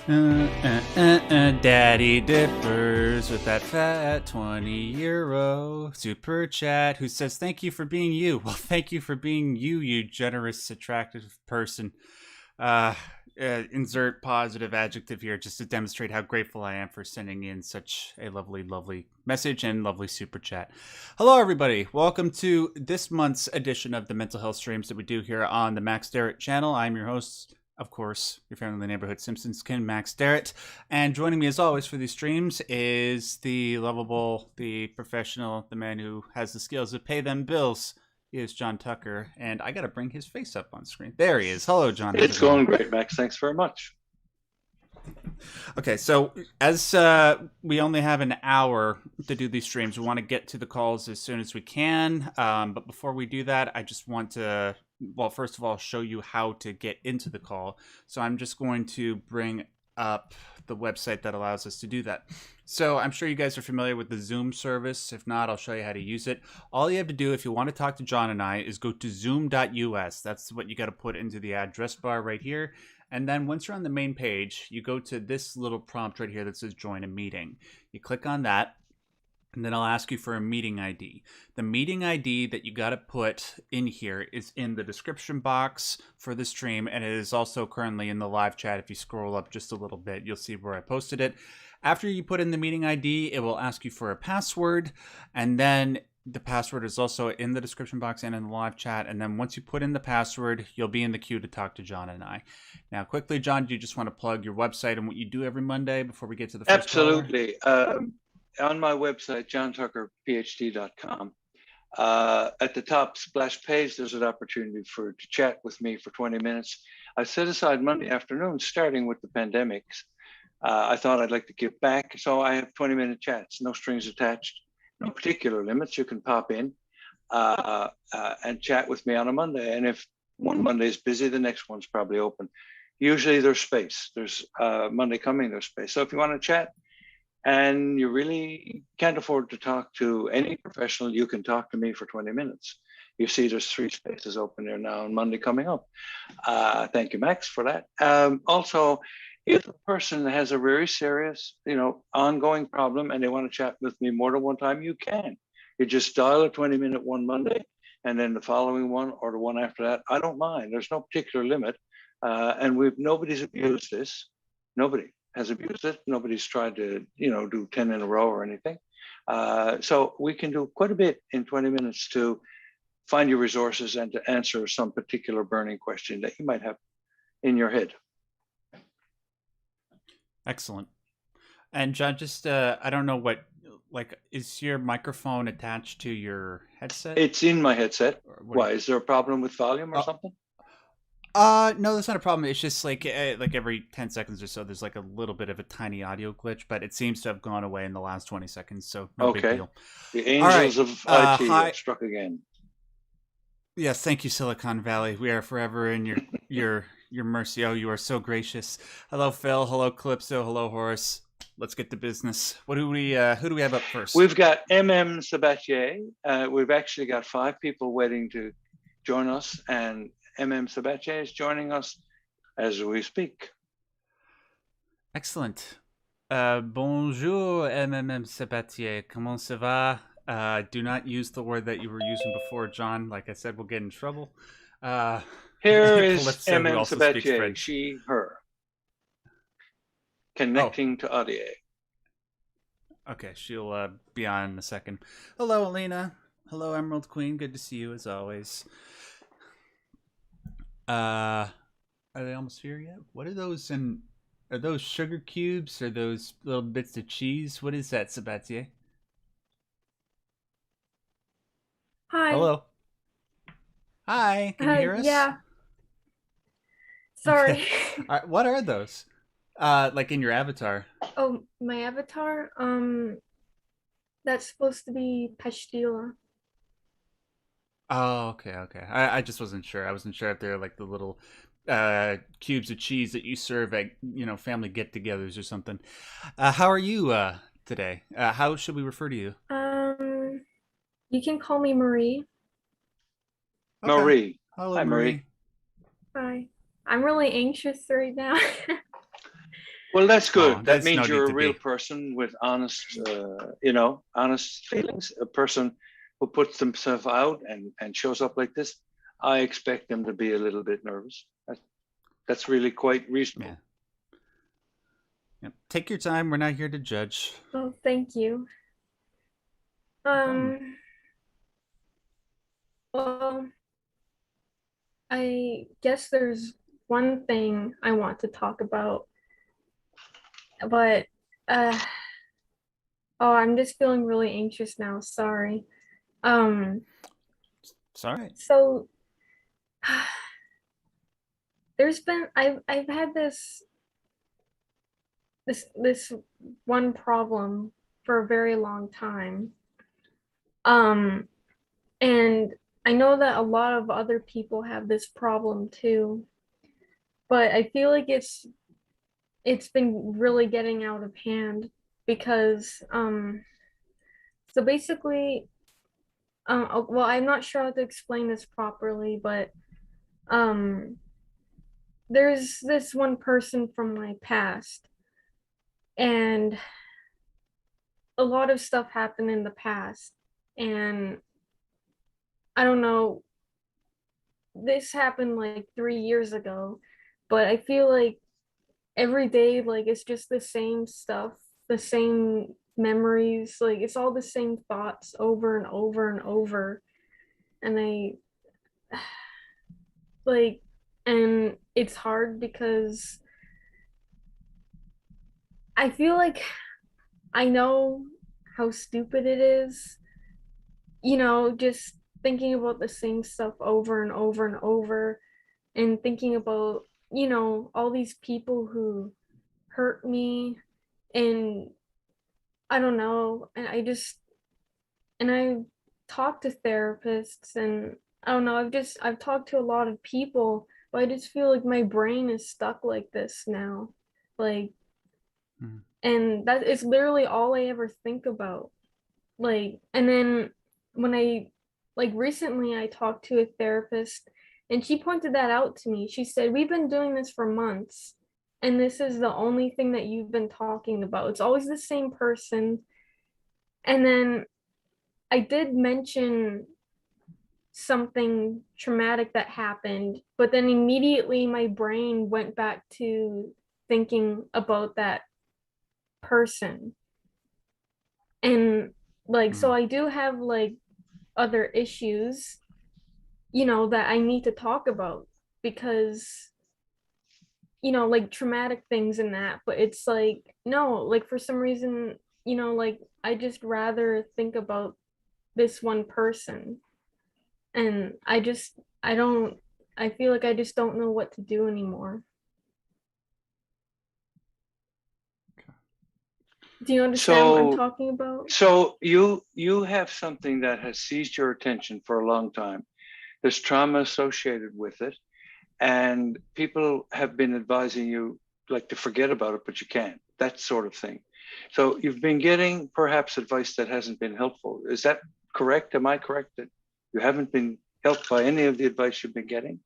Daddy Dippers with that fat 20 € super chat who says, "Thank you for being you." Well, thank you for being you, you generous, attractive person. Uh, insert positive adjective here just to demonstrate how grateful I am for sending in such a lovely, lovely message and lovely super chat. Hello, everybody. Welcome to this month's edition of the mental health streams that we do here on the Max Derrat channel. I'm your host, of course, your family in the neighborhood Simpsons kin, Max Derrat. And joining me as always for these streams is the lovable, the professional, the man who has the skills to pay them bills. He is John Tucker, and I got to bring his face up on screen. There he is. Hello, John. How's It's it going? going great, Max. Thanks very much. Okay, so as we only have an hour to do these streams, we want to get to the calls as soon as we can. But before we do that, I just want to, well, first of all, show you how to get into the call. So I'm just going to bring up the website that allows us to do that. So I'm sure you guys are familiar with the Zoom service. If not, I'll show you how to use it. All you have to do if you want to talk to John and I is go to zoom.us. That's what you got to put into the address bar right here. And then once you're on the main page, you go to this little prompt right here that says join a meeting. You click on that, and then I'll ask you for a meeting ID. The meeting ID that you got to put in here is in the description box for the stream, and it is also currently in the live chat. If you scroll up just a little bit, you'll see where I posted it. After you put in the meeting ID, it will ask you for a password, and then the password is also in the description box and in the live chat. And then once you put in the password, you'll be in the queue to talk to John and I. Now, quickly, John, do you just want to plug your website and what you do every Monday before we get to the first Absolutely. On my website, johntuckerphd.com, at the top splash page, there's an opportunity to chat with me for 20 minutes. I set aside Monday afternoon, starting with the pandemics. I thought I'd like to give back. So I have 20-minute chats, no strings attached, no particular limits. You can pop in and chat with me on a Monday. And if one Monday is busy, the next one's probably open. Usually there's space. There's Monday coming, there's space. So if you want to chat and you really can't afford to talk to any professional, you can talk to me for 20 minutes. You see there's 3 spaces open there now on Monday coming up. Thank you, Max, for that. Also, if a person has a very serious, ongoing problem and they want to chat with me more than one time, you can. You just dial a 20-minute one Monday and then the following one or the one after that. I don't mind. There's no particular limit. And nobody's abused this. Nobody has abused it. Nobody's tried to, do 10 in a row or anything. So we can do quite a bit in 20 minutes to find your resources and to answer some particular burning question that you might have in your head. Excellent. And John, just I don't know what, is your microphone attached to your headset? It's in my headset. Why? Is there a problem with volume or something? No, that's not a problem. It's just like every 10 seconds or so, there's like a little bit of a tiny audio glitch, but it seems to have gone away in the last 20 seconds, so no big deal. The angels of IT have struck again. Yes, thank you, Silicon Valley. We are forever in your mercy. Oh, you are so gracious. Hello, Phil. Hello, Calypso. Hello, Horace. Let's get to business. Who do we have up first? We've got Sabatier. We've actually got 5 people waiting to join us, and Sabatier is joining us as we speak. Excellent. Bonjour, Sabatier. Comment ça va? Do not use the word that you were using before, John. Like I said, we'll get in trouble. Here is Sabatier, she, her. Connecting to audio. Okay, she'll be on in a second. Hello, Alina. Hello, Emerald Queen. Good to see you as always. Are they almost here yet? What are those? And are those sugar cubes? Or those little bits of cheese? What is that, Sabatier? Hi. Hello. Hi. Can you hear us? Yeah. Sorry. Okay. What are those? Like in your avatar? Oh, my avatar. That's supposed to be pastilla. Oh, okay. I just wasn't sure. I wasn't sure if they're like the little cubes of cheese that you serve at family get-togethers or something. How are you today? How should we refer to you? You can call me Marie. Okay. Marie. Hello, Hi, Marie. Hi. I'm really anxious right now. Well, that's Oh, good. That there's no means need you're a to real be. person with honest, honest feelings. A person who puts themselves out and shows up like this, I expect them to be a little bit nervous. That's really quite reasonable. Yeah. Yep. Take your time. We're not here to judge. Oh, thank you. No problem. Well, I guess there's one thing I want to talk about, but uh oh, I'm just feeling really anxious now. Sorry. Um, It's all right. so there's been I've had this one problem for a very long time. Um, and I know that a lot of other people have this problem too, but I feel like it's been really getting out of hand because so basically well, I'm not sure how to explain this properly, but um there's this one person from my past, and a lot of stuff happened in the past, and I don't know, this happened like 3 years ago, but I feel like every day, like it's just the same stuff, the same memories, like it's all the same thoughts over and over and over. And I like, and it's hard because I feel like I know how stupid it is, just thinking about the same stuff over and over and over, and thinking about, all these people who hurt me, and I don't know, and I talked to therapists, and I don't know, I've talked to a lot of people, but I just feel like my brain is stuck like this now. Like, Mm. and that is literally all I ever think about. Like, and then when I like recently I talked to a therapist, and she pointed that out to me. She said, "We've been doing this for months, and this is the only thing that you've been talking about. It's always the same person." And then I did mention something traumatic that happened, but then immediately my brain went back to thinking about that person. And like, so Mm. I do have like other issues, that I need to talk about because, like traumatic things and that, but it's like, no, like for some reason, like I just rather think about this one person. And I don't, I feel like I just don't know what to do anymore. Do you understand what I'm So, talking about? so you have something that has seized your attention for a long time. There's trauma associated with it, and people have been advising you like to forget about it, but you can't. That sort of thing. So you've been getting perhaps advice that hasn't been helpful. Is that correct? Am I correct that you haven't been helped by any of the advice you've been getting?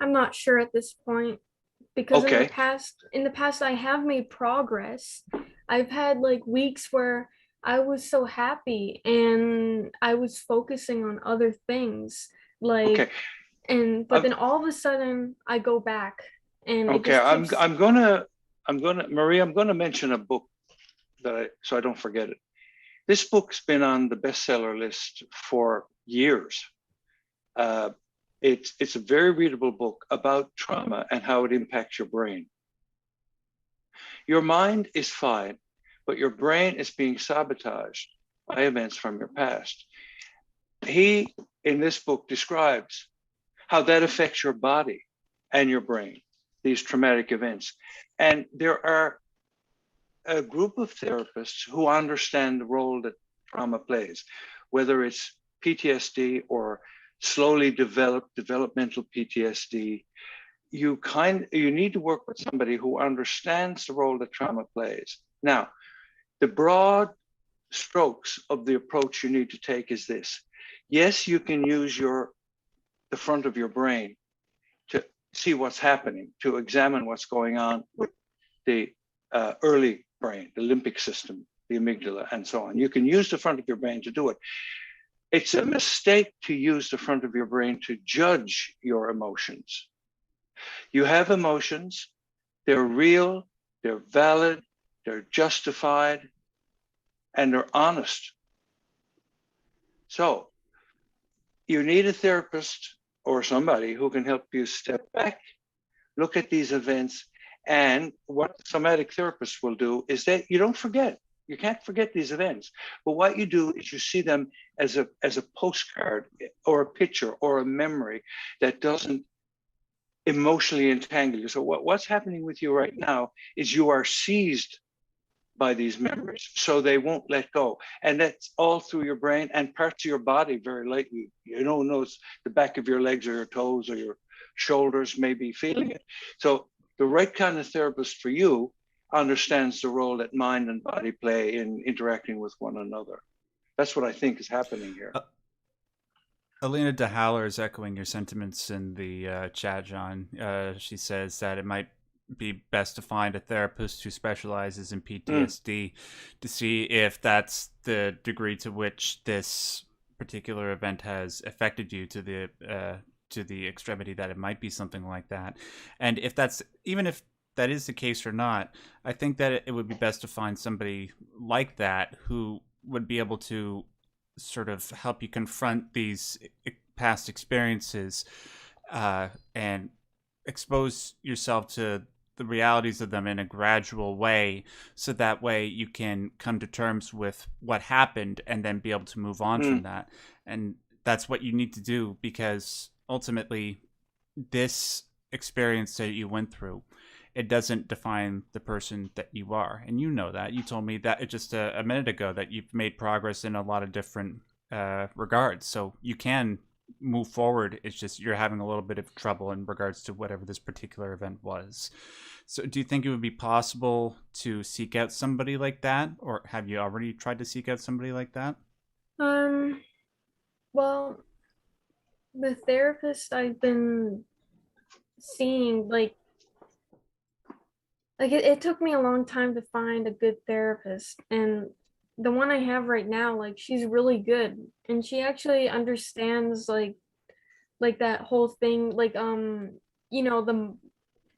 I'm not sure at this point because Okay. in the past I have made progress. I've had like weeks where I was so happy and I was focusing on other things, Okay. like, and but Um, then all of a sudden I go back and it okay. just I'm keeps. I'm gonna I'm gonna Marie. I'm gonna mention a book so I don't forget it. This book's been on the bestseller list for years. Uh, it's a very readable book about trauma and how it impacts your brain. Your mind is fine, but your brain is being sabotaged by events from your past. He, in this book, describes how that affects your body and your brain, these traumatic events. And there are a group of therapists who understand the role that trauma plays, whether it's PTSD or slowly developed developmental PTSD. You need to work with somebody who understands the role that trauma plays. Now, the broad strokes of the approach you need to take is this. Yes, you can use the front of your brain to see what's happening, to examine what's going on with the early brain, the limbic system, the amygdala, and so on. You can use the front of your brain to do it. It's a mistake to use the front of your brain to judge your emotions. You have emotions, they're real, they're valid, they're justified, and they're honest. So you need a therapist or somebody who can help you step back, look at these events. And what somatic therapists will do is that you don't forget. You can't forget these events. But what you do is you see them as a postcard or a picture or a memory that doesn't emotionally entangle you. So what's happening with you right now is you are seized by these memories, so they won't let go. And that's all through your brain and parts of your body very lightly. You don't notice the back of your legs or your toes or your shoulders may be feeling it. So the right kind of therapist for you understands the role that mind and body play in interacting with one another. That's what I think is happening here. Alina DeHaller is echoing your sentiments in the chat, John. She says that it might be best to find a therapist who specializes in PTSD to see if that's the degree to which this particular event has affected you to the extremity that it might be something like that. And if that's, even if that is the case or not, I think that it would be best to find somebody like that who would be able to sort of help you confront these past experiences and expose yourself to the realities of them in a gradual way, so that way you can come to terms with what happened and then be able to move on from that. And that's what you need to do, because ultimately this experience that you went through, it doesn't define the person that you are. And you know that. You told me that just a minute ago, that you've made progress in a lot of different regards. So you can move forward. It's just you're having a little bit of trouble in regards to whatever this particular event was. So do you think it would be possible to seek out somebody like that? Or have you already tried to seek out somebody like that? Well, the therapist I've been seeing, it took me a long time to find a good therapist, and the one I have right now, she's really good, and she actually understands that whole thing, the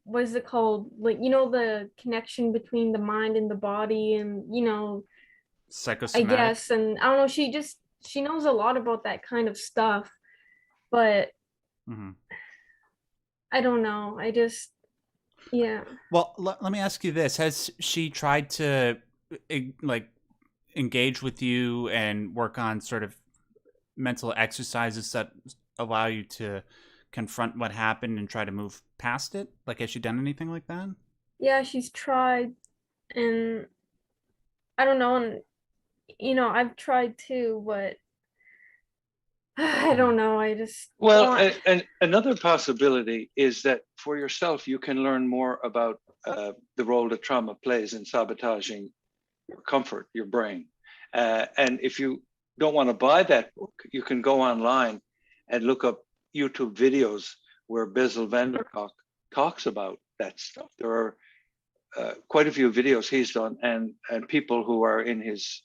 what is it called, the connection between the mind and the body, and I Psychosomatic? guess, and I don't know, she knows a lot about that kind of stuff, but I don't know, yeah. Well, let me ask you this. Has she tried to engage with you and work on sort of mental exercises that allow you to confront what happened and try to move past it? Has she done anything like that? Yeah, she's tried, and I don't know, and I've tried too, but I don't know. And another possibility is that for yourself, you can learn more about the role that trauma plays in sabotaging your comfort, your brain. And if you don't want to buy that book, you can go online and look up YouTube videos where Bessel van der Kolk talks about that stuff. There are quite a few videos he's done, and people who are in his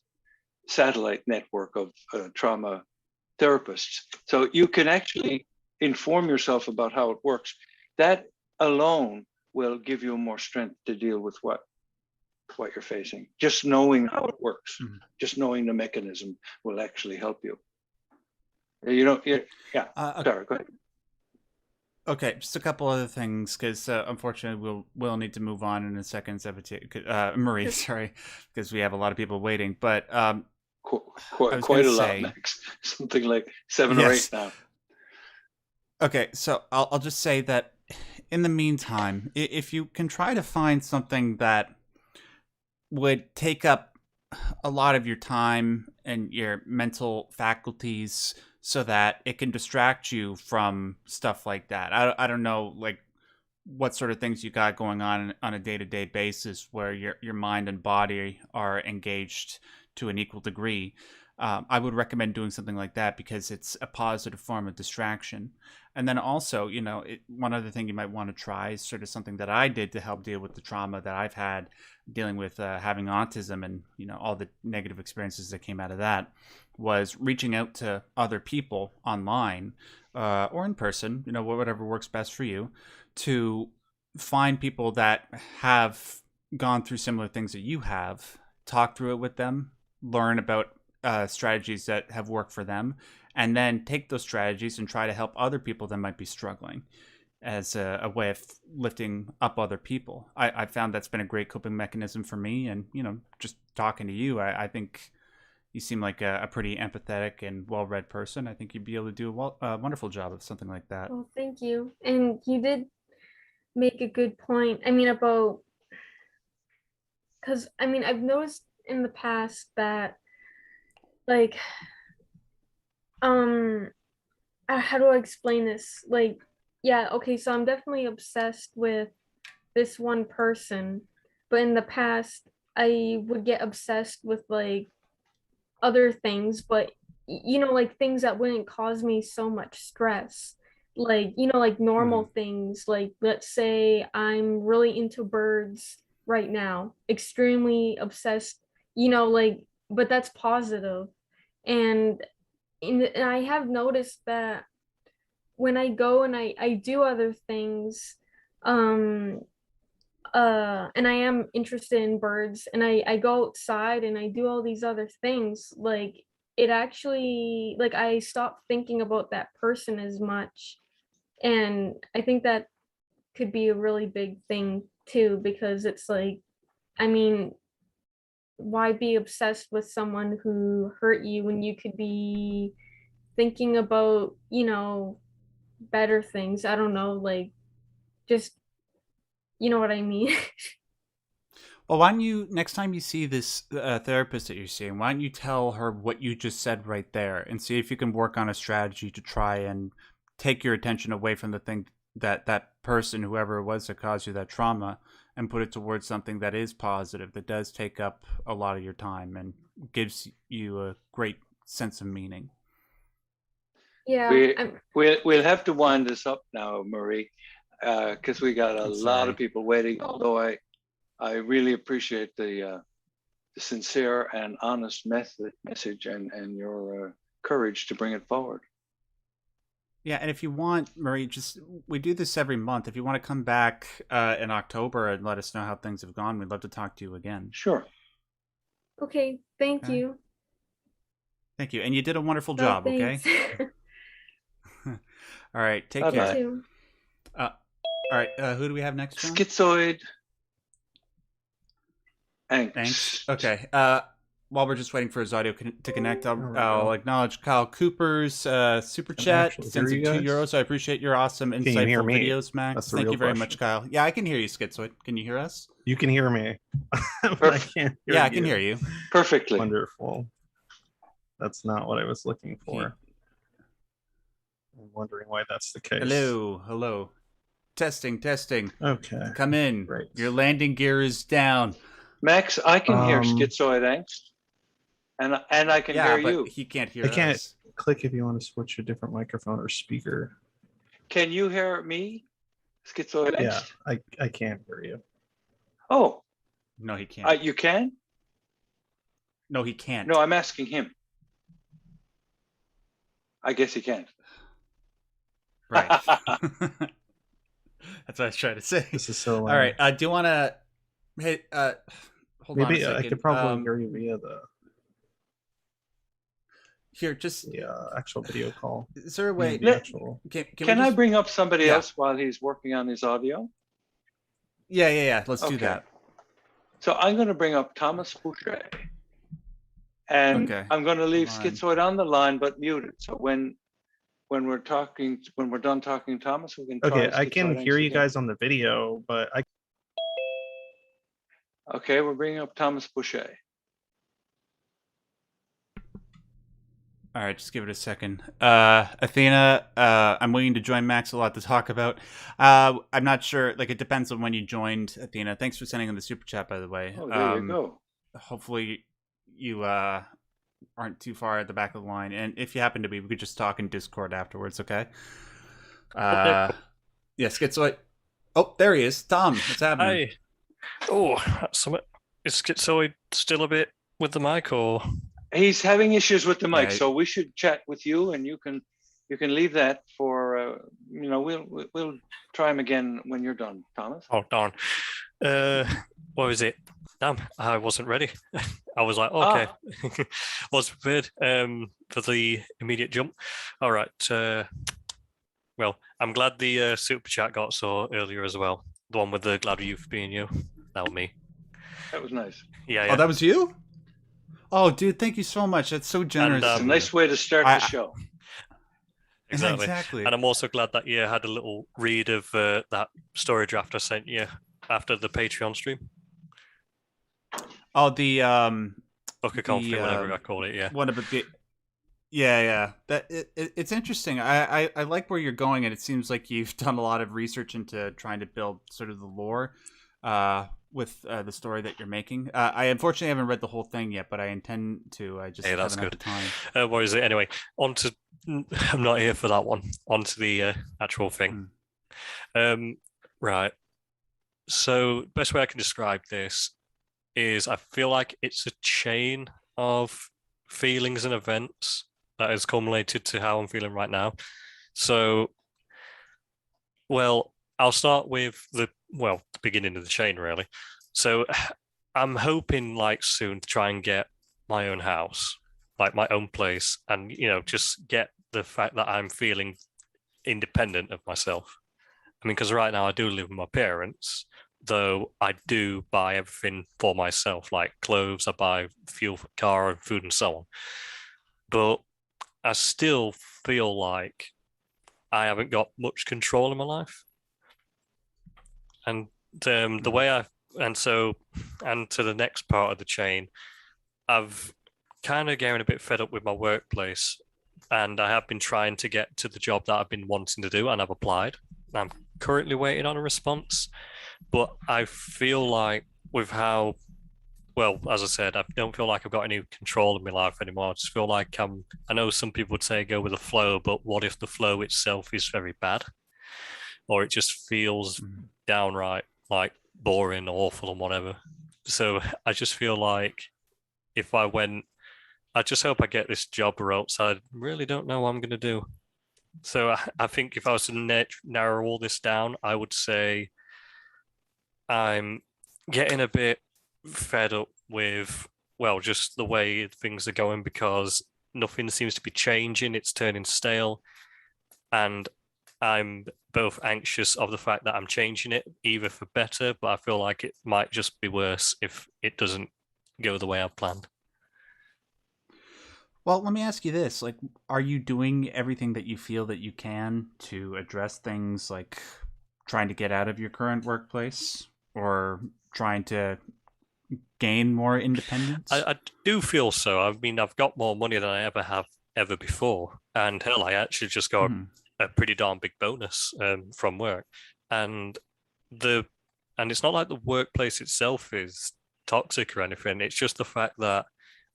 satellite network of trauma therapists. So you can actually inform yourself about how it works. That alone will give you more strength to deal with what you're facing. Just knowing how it works, just knowing the mechanism will actually help you. Sorry, go ahead. Okay, just a couple other things, because unfortunately we'll need to move on in a second. Marie, sorry, because we have a lot of people waiting. But quite a lot, Max. Something like 7 or 8 now. Okay, so I'll just say that in the meantime, if you can try to find something that would take up a lot of your time and your mental faculties, so that it can distract you from stuff like that. I don't know, what sort of things you got going on a day-to-day basis where your mind and body are engaged to an equal degree. I would recommend doing something like that because it's a positive form of distraction. And then also, one other thing you might want to try is sort of something that I did to help deal with the trauma that I've had dealing with having autism and, all the negative experiences that came out of that, was reaching out to other people online or in person, whatever works best for you, to find people that have gone through similar things that you have, talk through it with them, learn about strategies that have worked for them, and then take those strategies and try to help other people that might be struggling as a way of lifting up other people. I found that's been a great coping mechanism for me. And, just talking to you, I think you seem like a pretty empathetic and well-read person. I think you'd be able to do a wonderful job of something like that. Well, thank you. And you did make a good point. I mean, about, because I've noticed in the past that, like, how do I explain this? Like, yeah, okay, so I'm definitely obsessed with this one person, but in the past, I would get obsessed with like other things, but like things that wouldn't cause me so much stress. Like, like normal things, like let's say I'm really into birds right now, extremely obsessed, like, but that's positive. And and I have noticed that when I go and I do other things, um and I am interested in birds, and I go outside and I do all these other things, like it actually, like, I stop thinking about that person as much. And I think that could be a really big thing too, because it's like, I mean, why be obsessed with someone who hurt you when you could be thinking about, better things? I don't know, like, just, you know what I mean? Well, why don't you, next time you see this therapist that you're seeing, why don't you tell her what you just said right there and see if you can work on a strategy to try and take your attention away from the thing that person, whoever it was that caused you that trauma, and put it towards something that is positive, that does take up a lot of your time and gives you a great sense of meaning. Yeah, We'll have to wind this up now, Marie, because we got a lot of people waiting. Although I really appreciate the sincere and honest message and your courage to bring it forward. Yeah, and if you want, Marie, we do this every month. If you want to come back in October and let us know how things have gone, we'd love to talk to you again. Sure. okay, thank you. Thank you. And you did a wonderful job, okay? All right, take care. Too. All right, who do we have next, John? Schizoid. Thanks. Okay. While we're just waiting for his audio to connect, I'll acknowledge Kyle Cooper's super chat. Sends him €2. I appreciate your awesome, insightful videos, Max. Thank you very much, Kyle. Yeah, I can hear you, Schizoid. Can you hear us? You can hear me. I can't hear I can hear you. Perfectly. Wonderful. That's not what I was looking for. I'm wondering why that's the case. Hello. Testing. Okay. Come in. Great. Your landing gear is down. Max, I can hear Schizoid Angst. And I can hear you. He can't hear us. I can't us. Click if you want to switch a different microphone or speaker. Can you hear me, Schizoid Angst? Yeah, I can't hear you. Oh. No, he can't. You can? No, he can't. No, I'm asking him. I guess he can't. Right. That's what I was trying to say. This is so loud. All right. Do you want to... Hey, hold on a second. I could probably hear you via the... Here, just... the actual video call. Is there a way... Can I bring up somebody else while he's working on his audio? Yeah. Let's do that. So I'm going to bring up Thomas Boucher. And I'm going to leave Schizoid on the line, but muted. So when we're done talking, Thomas, we can try. Okay, I can hear you guys on the video, but I... Okay, we're bringing up Thomas Boucher. All right, just give it a second. Athena, I'm waiting to join Max a lot to talk about. I'm not sure, like, it depends on when you joined, Athena. Thanks for sending in the super chat, by the way. Oh, there you go. Hopefully you aren't too far at the back of the line, and if you happen to be, we could just talk in Discord afterwards. Okay. Okay. Yeah, Schizoid. Oh, there he is. Tom, what's happening? Hi. Oh, that's something. Is Schizoid still a bit with the mic, or? He's having issues with the mic, Yeah. so we should chat with you, and you can leave that for we'll try him again when you're done, Thomas. Oh darn. What was it? Damn, I wasn't ready. I was like, okay, was prepared for the immediate jump. All right. Well, I'm glad the super chat got so earlier as well. The one with the glad youth being you. That was me. That was nice. Yeah. Oh, that was you? Oh, dude, thank you so much. That's so generous. It's of a you. nice way to start the show. Exactly. And I'm also glad that you had a little read of that story draft I sent you after the Patreon stream. Oh, the Book of Conflict, whatever I call it. Yeah. One of the. Yeah. That it's interesting. I like where you're going, and it seems like you've done a lot of research into trying to build sort of the lore with the story that you're making. I unfortunately haven't read the whole thing yet, but I intend to. I just that's haven't good. had the time. What is it anyway? On to. I'm not here for that one. On to the actual thing. Right. So best way I can describe this is I feel like it's a chain of feelings and events that has culminated to how I'm feeling right now. So, well, I'll start with the beginning of the chain, really. So I'm hoping like soon to try and get my own house, like my own place, and, just get the fact that I'm feeling independent of myself. I mean, because right now I do live with my parents, though I do buy everything for myself, like clothes, I buy fuel for car and food and so on. But I still feel like I haven't got much control in my life. And the way and to the next part of the chain, I've kind of getting a bit fed up with my workplace, and I have been trying to get to the job that I've been wanting to do, and I've applied. I'm currently waiting on a response, but I feel like with how, well, as I said, I don't feel like I've got any control in my life anymore. I just feel like I know some people would say go with the flow, but what if the flow itself is very bad? Or it just feels downright like boring, awful, and whatever. So I just feel like if I went, I just hope I get this job, or else I really don't know what I'm going to do. So I think if I was to narrow all this down, I would say I'm getting a bit fed up with, well, just the way things are going, because nothing seems to be changing. It's turning stale. And I'm both anxious of the fact that I'm changing it, either for better, but I feel like it might just be worse if it doesn't go the way I've planned. Well, let me ask you this. Like, are you doing everything that you feel that you can to address things like trying to get out of your current workplace or trying to gain more independence? I do feel so. I mean, I've got more money than I ever before. And hell, I actually just got a pretty darn big bonus from work. And it's not like the workplace itself is toxic or anything. It's just the fact that,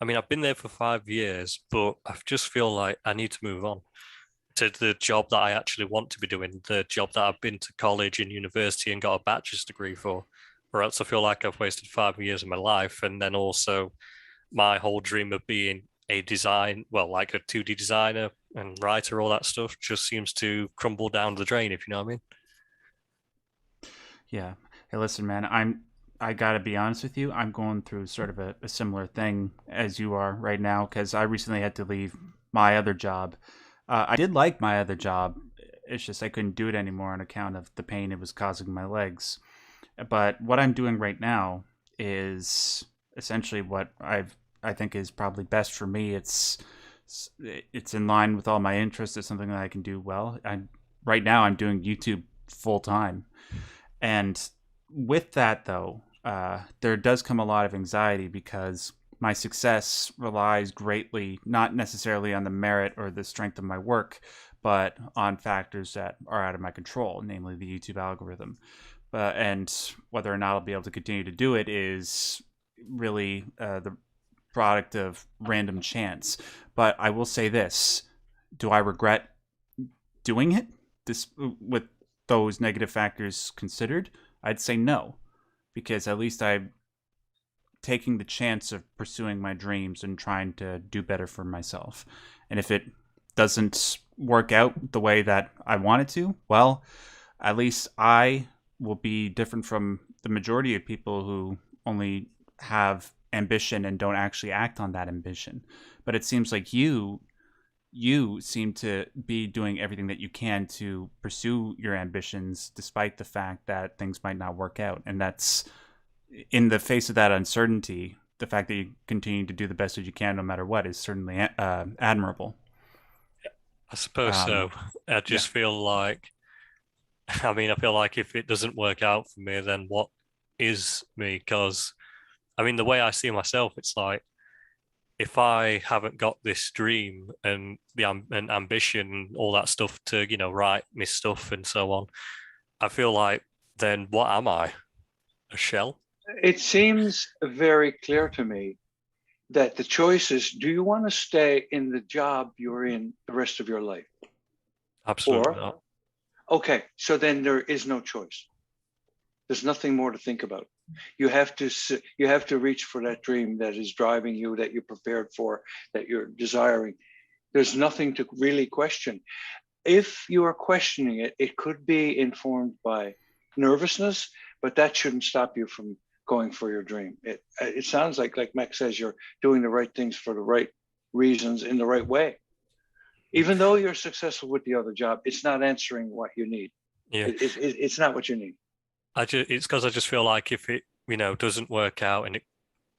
I mean, I've been there for 5 years, but I just feel like I need to move on to the job that I actually want to be doing, the job that I've been to college and university and got a bachelor's degree for, or else I feel like I've wasted 5 years of my life. And then also my whole dream of being a like a 2D designer and writer, all that stuff just seems to crumble down the drain, if you know what I mean. Yeah. Hey, listen, man, I gotta be honest with you. I'm going through sort of a similar thing as you are right now, because I recently had to leave my other job. I did like my other job. It's just I couldn't do it anymore on account of the pain it was causing my legs. But what I'm doing right now is essentially what I think is probably best for me. It's in line with all my interests. It's something that I can do well. Right now I'm doing YouTube full time, and with that though, there does come a lot of anxiety because my success relies greatly, not necessarily on the merit or the strength of my work, but on factors that are out of my control, namely the YouTube algorithm. And whether or not I'll be able to continue to do it is really product of random chance. But I will say this: do I regret doing it? This with those negative factors considered, I'd say no, because at least I'm taking the chance of pursuing my dreams and trying to do better for myself. And if it doesn't work out the way that I want it to, well, at least I will be different from the majority of people who only have ambition and don't actually act on that ambition. But it seems like you seem to be doing everything that you can to pursue your ambitions despite the fact that things might not work out. And that's, in the face of that uncertainty, the fact that you continue to do the best that you can no matter what is certainly admirable. I suppose so. I just feel like, I feel like if it doesn't work out for me, then what is me? Because, the way I see myself, it's like, if I haven't got this dream and and ambition and all that stuff to, write my stuff and so on, I feel like, then what am I? A shell? It seems very clear to me that the choice is, do you want to stay in the job you're in the rest of your life? Absolutely not. Okay, so then there is no choice. There's nothing more to think about. You have to reach for that dream that is driving you, that you're prepared for, that you're desiring. There's nothing to really question. If you are questioning it, it could be informed by nervousness, but that shouldn't stop you from going for your dream. It sounds like Max says, you're doing the right things for the right reasons in the right way. Even though you're successful with the other job, it's not answering what you need. Yeah, it's not what you need. It's because I just feel like if it, doesn't work out and it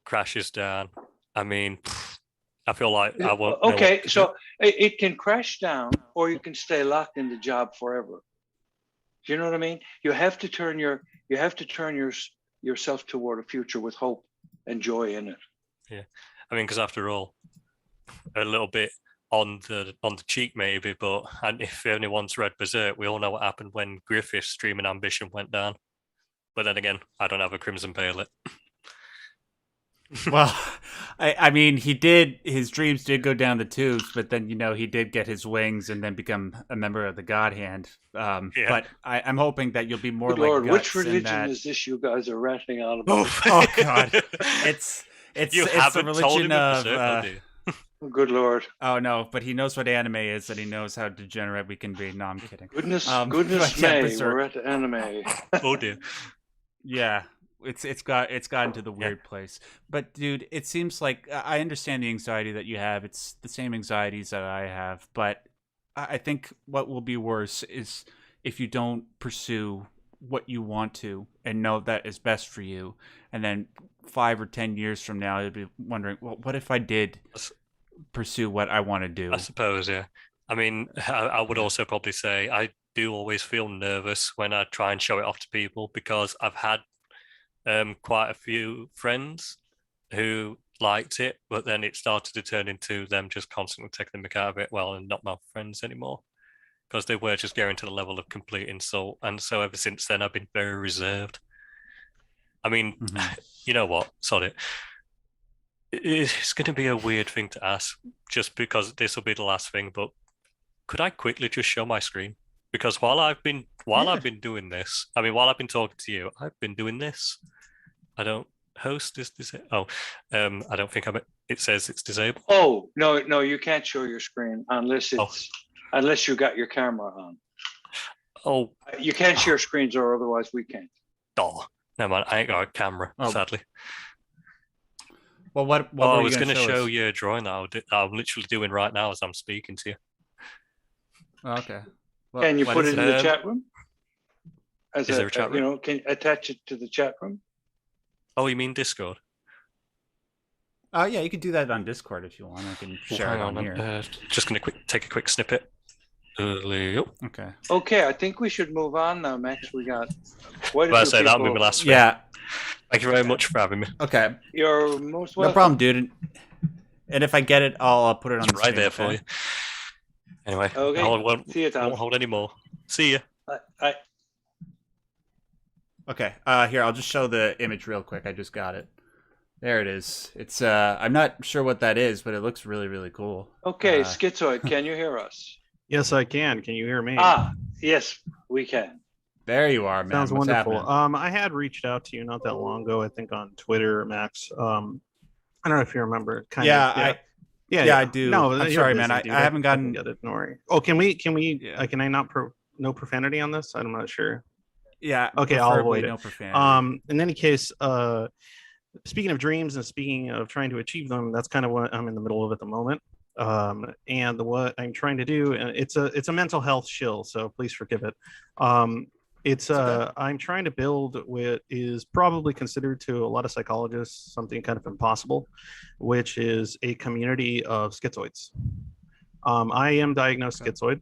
crashes down, I feel like I won't. Okay, so it can crash down, or you can stay locked in the job forever. Do you know what I mean? You have to turn yourself toward a future with hope and joy in it. Yeah, because after all, a little bit on the cheek maybe, but if anyone's read Berserk, we all know what happened when Griffith's dream and ambition went down. But then again, I don't have a crimson palet. Well, he did. His dreams did go down the tubes, but then he did get his wings and then become a member of the God Hand. But I'm hoping that you'll be more Good like Lord, Guts which religion that... is this you guys are ranting on about? Oh God, it's you it's haven't the told him religion of. oh dear. Good Lord. Oh no, but he knows what anime is, and he knows how degenerate we can be. No, I'm kidding. Goodness but yeah, me, Berserk. we're at the anime. Oh dear. Yeah, it's gotten to the weird place. But dude, it seems like I understand the anxiety that you have. It's the same anxieties that I have, but I think what will be worse is if you don't pursue what you want to and know that is best for you, and then 5 or 10 years from now you'll be wondering, well, what if I did pursue what I want to do? I suppose, yeah. I would also probably say I do always feel nervous when I try and show it off to people, because I've had quite a few friends who liked it, but then it started to turn into them just constantly taking the mick out of it, and not my friends anymore, because they were just going to the level of complete insult. And so ever since then, I've been very reserved. You know what? Sorry. It's going to be a weird thing to ask, just because this will be the last thing, but could I quickly just show my screen? Because while I've been doing this, while I've been talking to you, I've been doing this. I don't host this. I don't think it says it's disabled. Oh, no, you can't show your screen unless you got your camera on. Oh, you can't share screens, or otherwise we can't. Oh, no man, I ain't got a camera, sadly. Well, what I was going to show you a drawing that I'm literally doing right now as I'm speaking to you. Okay. Well, can you put it in the chat room? Is there a chat room? Can you attach it to the chat room? Oh, you mean Discord? Oh, yeah, you can do that on Discord if you want. I can share it on here. Just going to take a quick snippet. Okay. Okay, I think we should move on now, Max. We got quite a few say that'll be my last thing. Yeah. Thank you very much for having me. Okay. You're most welcome. No problem, dude. And if I get it, I'll put it on the right there for you. Anyway, okay. See you, Tom. I won't hold any more. See you. Bye. Okay. Here, I'll just show the image real quick. I just got it. There it is. It's I'm not sure what that is, but it looks really, really cool. Okay, Schizoid, can you hear us? Yes, I can. Can you hear me? Yes, we can. There you are, man. Sounds What's wonderful. happening? I had reached out to you not that long ago, I think on Twitter, Max. I don't know if you remember. Yeah, I do. No, I'm you're sorry, busy, man. dude. I haven't I gotten. can get it. Don't worry. Oh, can we? Yeah. Can I not no profanity on this? I'm not sure. Yeah. Okay, I'll Preferably avoid it. no profanity. In any case, speaking of dreams and speaking of trying to achieve them, that's kind of what I'm in the middle of at the moment. And what I'm trying to do, and it's a mental health shill, so please forgive it. It's I'm trying to build what is probably considered to a lot of psychologists something kind of impossible, which is a community of schizoids. I am diagnosed schizoid,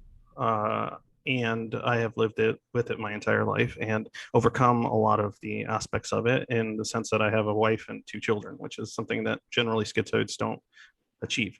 and I have lived with it my entire life and overcome a lot of the aspects of it in the sense that I have a wife and 2 children, which is something that generally schizoids don't achieve.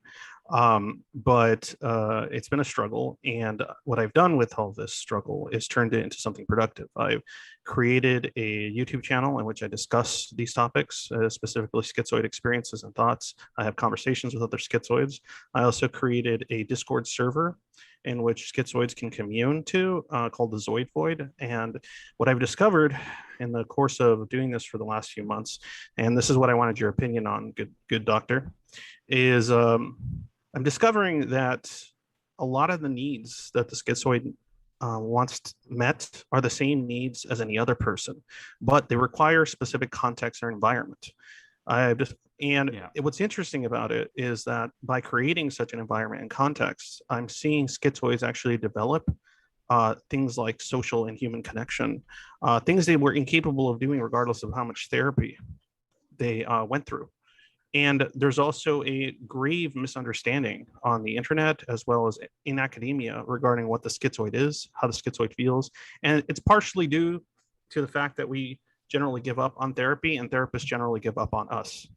But it's been a struggle. And what I've done with all this struggle is turned it into something productive. I've created a YouTube channel in which I discuss these topics, specifically schizoid experiences and thoughts. I have conversations with other schizoids. I also created a Discord server in which schizoids can commune to, called the Zoid Void. And what I've discovered in the course of doing this for the last few months, and this is what I wanted your opinion on, good doctor, is I'm discovering that a lot of the needs that the schizoid wants met are the same needs as any other person, but they require specific context or environment. What's interesting about it is that by creating such an environment and context, I'm seeing schizoids actually develop things like social and human connection, things they were incapable of doing regardless of how much therapy they went through. And there's also a grave misunderstanding on the internet as well as in academia regarding what the schizoid is, how the schizoid feels. And it's partially due to the fact that we generally give up on therapy and therapists generally give up on us.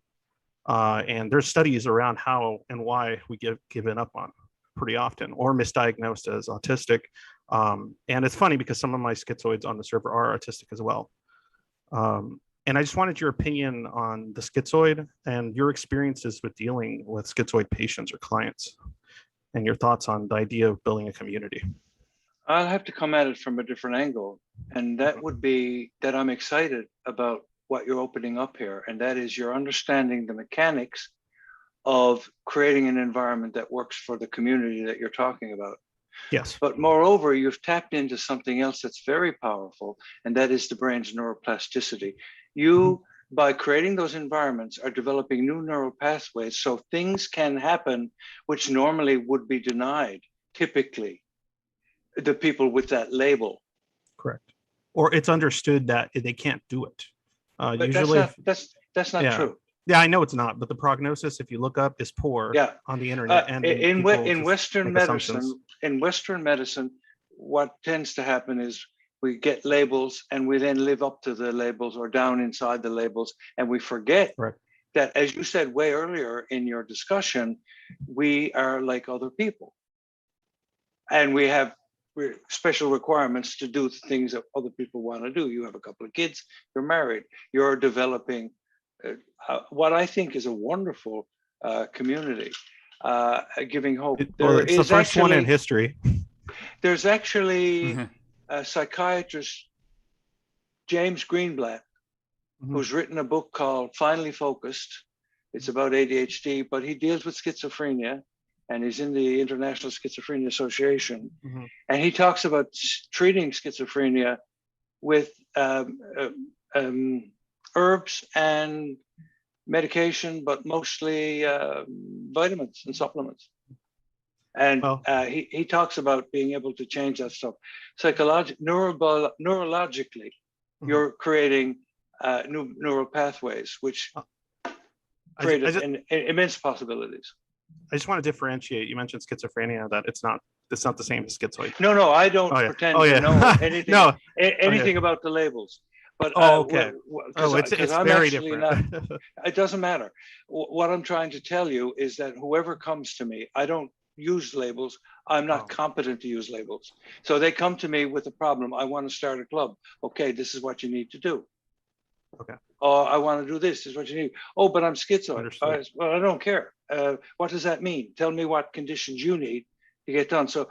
And there's studies around how and why we given up on pretty often or misdiagnosed as autistic. And it's funny because some of my schizoids on the server are autistic as well. And I just wanted your opinion on the schizoid and your experiences with dealing with schizoid patients or clients and your thoughts on the idea of building a community. I'll have to come at it from a different angle. And that would be that I'm excited about what you're opening up here. And that is you're understanding the mechanics of creating an environment that works for the community that you're talking about. Yes. But moreover, you've tapped into something else that's very powerful, and that is the brain's neuroplasticity. You, by creating those environments, are developing new neural pathways, so things can happen which normally would be denied, typically, the people with that label. Correct. Or it's understood that they can't do it. But usually, that's not true. Yeah, I know it's not, but the prognosis, if you look up, is poor on the internet. And in Western medicine, what tends to happen is we get labels and we then live up to the labels or down inside the labels, and we forget that, as you said way earlier in your discussion, we are like other people, and we have special requirements to do the things that other people want to do. You have a couple of kids, you're married, you're developing what I think is a wonderful community, giving hope. It's the first one in history. There's actually a psychiatrist, James Greenblatt, who's written a book called Finally Focused. It's about ADHD, but he deals with schizophrenia, and he's in the International Schizophrenia Association. And he talks about treating schizophrenia with herbs and medication, but mostly vitamins and supplements. And he talks about being able to change that stuff. Neurologically, you're creating new neural pathways, which create immense possibilities. I just want to differentiate. You mentioned schizophrenia, that it's not the same as schizoid. No, I don't pretend to know anything about the labels. But it's very different. It doesn't matter. What I'm trying to tell you is that whoever comes to me, I don't use labels. I'm not competent to use labels. So they come to me with a problem. I want to start a club. Okay, this is what you need to do. Okay. Oh, I want to do this. This is what you need. Oh, but I'm schizoid. Understood. Well, I don't care. What does that mean? Tell me what conditions you need to get done. So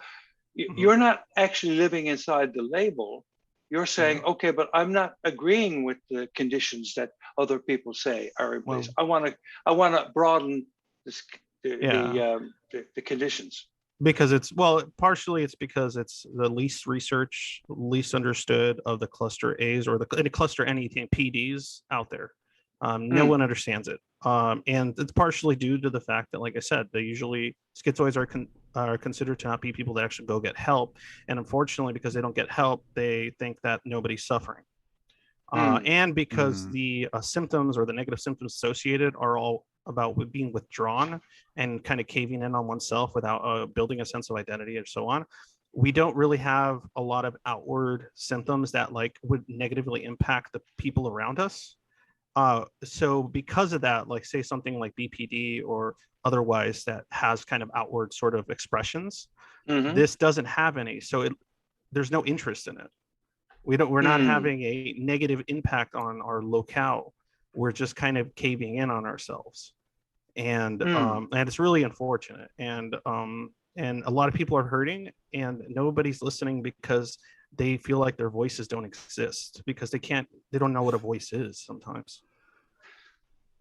you're not actually living inside the label. You're saying, okay, but I'm not agreeing with the conditions that other people say are in place. I want to broaden this, the conditions. Because partially it's because it's the least research, least understood of the cluster A's or the cluster anything PDs out there. No one understands it. And it's partially due to the fact that, like I said, schizoids are considered to not be people that actually go get help. And unfortunately, because they don't get help, they think that nobody's suffering. And because the symptoms or the negative symptoms associated are all about being withdrawn and kind of caving in on oneself without building a sense of identity and so on, we don't really have a lot of outward symptoms that like would negatively impact the people around us. So because of that, like say something like BPD or otherwise that has kind of outward sort of expressions, this doesn't have any. So there's no interest in it. We're not having a negative impact on our locale. We're just kind of caving in on ourselves. And it's really unfortunate. And a lot of people are hurting and nobody's listening because they feel like their voices don't exist because they don't know what a voice is sometimes.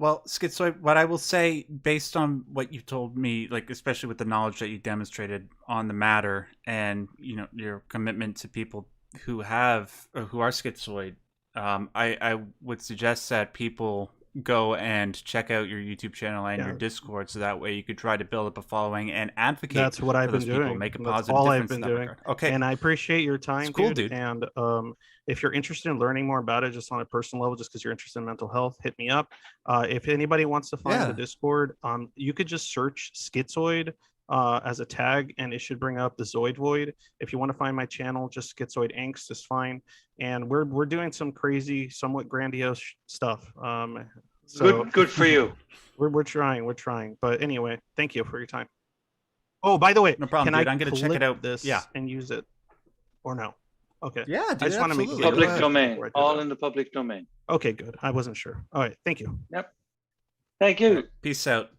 Well, Schizoid, what I will say based on what you told me, like especially with the knowledge that you demonstrated on the matter and your commitment to people who are schizoid, I would suggest that people go and check out your YouTube channel and your Discord, so that way you could try to build up a following and advocate. That's what I've been doing. Make a That's positive all difference I've been in that doing. regard. Okay, and I appreciate your time, it's cool, dude. And if you're interested in learning more about it, just on a personal level, just because you're interested in mental health, hit me up. If anybody wants to find the Discord, you could just search Schizoid as a tag, and it should bring up the Zoid Void. If you want to find my channel, just Schizoid Angst is fine. And we're doing some crazy, somewhat grandiose stuff. So good for you. We're trying. But anyway, thank you for your time. Oh, by the way, no problem, can dude. I I'm gonna check it out. This and use it, or no? Okay. Yeah, dude, I just want to make public domain. All in the public domain. Okay, good. I wasn't sure. All right, thank you. Yep. Thank you. Right, peace out.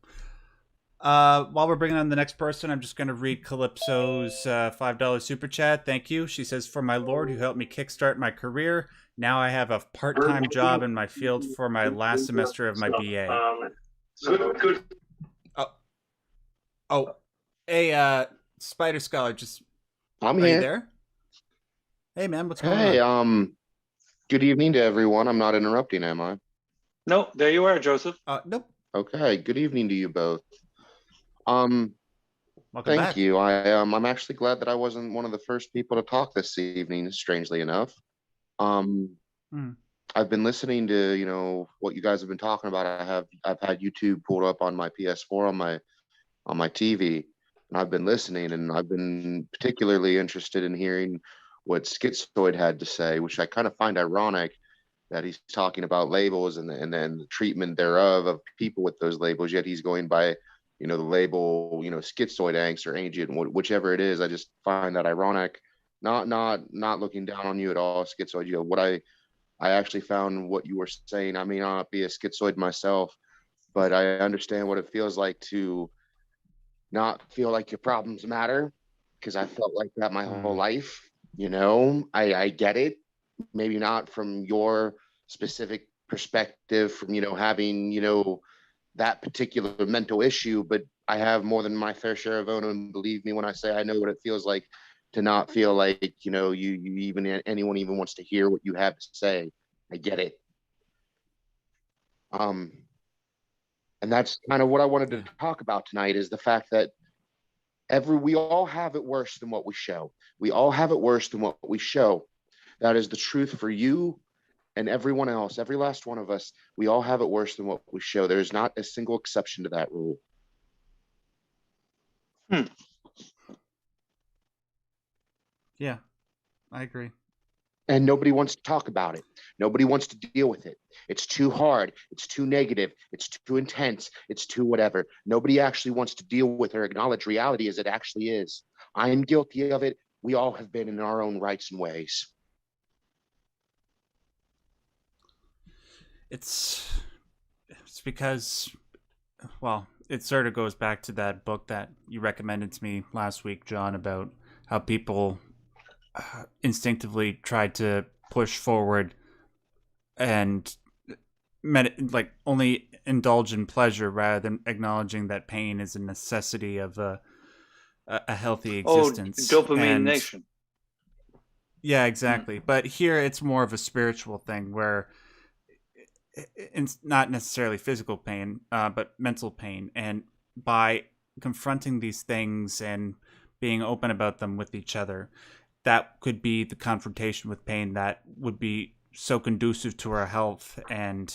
While we're bringing on the next person, I'm just going to read Calypso's $5 super chat. Thank you. She says, "For my Lord who helped me kickstart my career, now I have a part-time job in my field for my last semester of my BA." Good. Hey, Spider Scholar, I'm are here. you there? Hey, man, what's going on? Hey, good evening to everyone. I'm not interrupting, am I? No, there you are, Joseph. Nope. Okay, good evening to you both. Welcome thank back. you. I'm actually glad that I wasn't one of the first people to talk this evening, strangely enough. I've been listening to, what you guys have been talking about. I've had YouTube pulled up on my PS4 on my TV, and I've been listening, and I've been particularly interested in hearing what Schizoid had to say, which I kind of find ironic that he's talking about labels and then the treatment thereof of people with those labels, yet he's going by the label Schizoid angst or agent, whichever it is. I just find that ironic. Not looking down on you at all, Schizoid. What I actually found what you were saying. I may not be a Schizoid myself, but I understand what it feels like to not feel like your problems matter, because I felt like that my whole life. I get it. Maybe not from your specific perspective, from having that particular mental issue, but I have more than my fair share of own, and believe me when I say I know what it feels like to not feel like you even anyone even wants to hear what you have to say. I get it. And that's kind of what I wanted to talk about tonight, is the fact that we all have it worse than what we show. We all have it worse than what we show. That is the truth for you and everyone else, every last one of us. We all have it worse than what we show. There is not a single exception to that rule. Yeah, I agree. And nobody wants to talk about it. Nobody wants to deal with it. It's too hard. It's too negative. It's too intense. It's too whatever. Nobody actually wants to deal with or acknowledge reality as it actually is. I am guilty of it. We all have been in our own rights and ways. It's because, well, it sort of goes back to that book that you recommended to me last week, John, about how people instinctively try to push forward and like only indulge in pleasure rather than acknowledging that pain is a necessity of a healthy existence. Dopamine And nation. yeah, exactly. But here it's more of a spiritual thing where it's not necessarily physical pain, but mental pain. And by confronting these things and being open about them with each other, that could be the confrontation with pain that would be so conducive to our health, and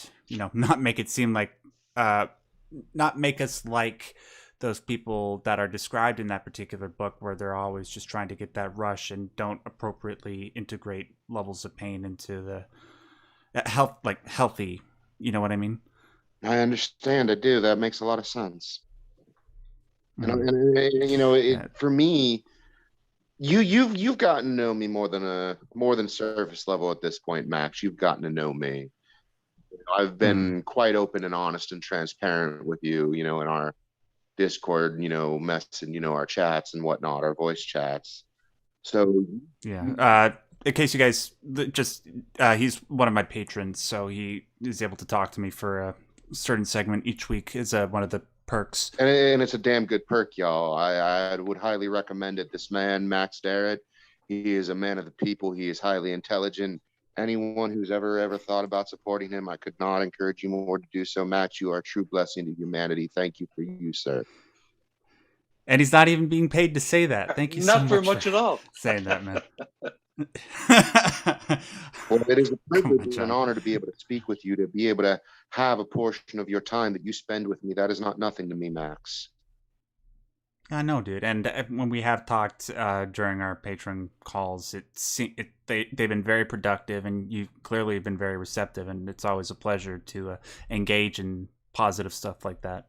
not make it seem like not make us like those people that are described in that particular book, where they're always just trying to get that rush and don't appropriately integrate levels of pain into the healthy. You know what I mean? I understand. I do. That makes a lot of sense. Mm. For me, you've gotten to know me more than surface level at this point, Max. You've gotten to know me. I've been quite open and honest and transparent with you, in our Discord, mess and our chats and whatnot, our voice chats. So yeah. In case you guys just, he's one of my patrons, so he is able to talk to me for a certain segment each week. Is one of the perks, and it's a damn good perk, y'all. I would highly recommend it. This man, Max Derrat, he is a man of the people. He is highly intelligent. Anyone who's ever thought about supporting him, I could not encourage you more to do so. Max, you are a true blessing to humanity. Thank you for you, sir. and he's not even being paid to say that. Thank you so much. Not very much at all. Saying that, man. Well, it is a privilege and John. an honor to be able to speak with you, to be able to have a portion of your time that you spend with me. That is not nothing to me, Max. I know, dude. And when we have talked during our patron calls, they've been very productive, and you clearly have been very receptive, and it's always a pleasure to engage in positive stuff like that.